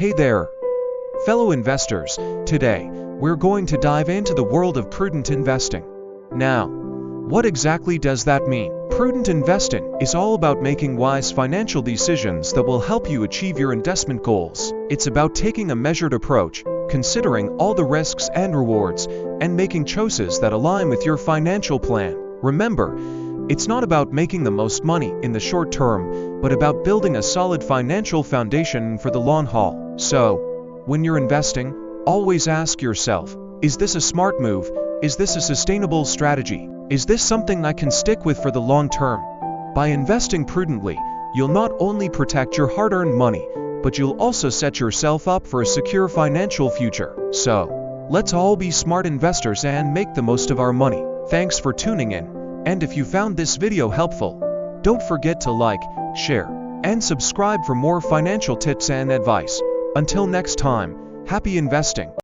Hey there, fellow investors. Today, we're going to dive into the world of prudent investing. Now, what exactly does that mean? Prudent investing is all about making wise financial decisions that will help you achieve your investment goals. It's about taking a measured approach, considering all the risks and rewards, and making choices that align with your financial plan. Remember, it's not about making the most money in the short term, but about building a solid financial foundation for the long haul. So, when you're investing, always ask yourself, is this a smart move? Is this a sustainable strategy? Is this something I can stick with for the long term? By investing prudently, you'll not only protect your hard-earned money, but you'll also set yourself up for a secure financial future. So, let's all be smart investors and make the most of our money. Thanks for tuning in. And if you found this video helpful, don't forget to like, share, and subscribe for more financial tips and advice. Until next time, happy investing!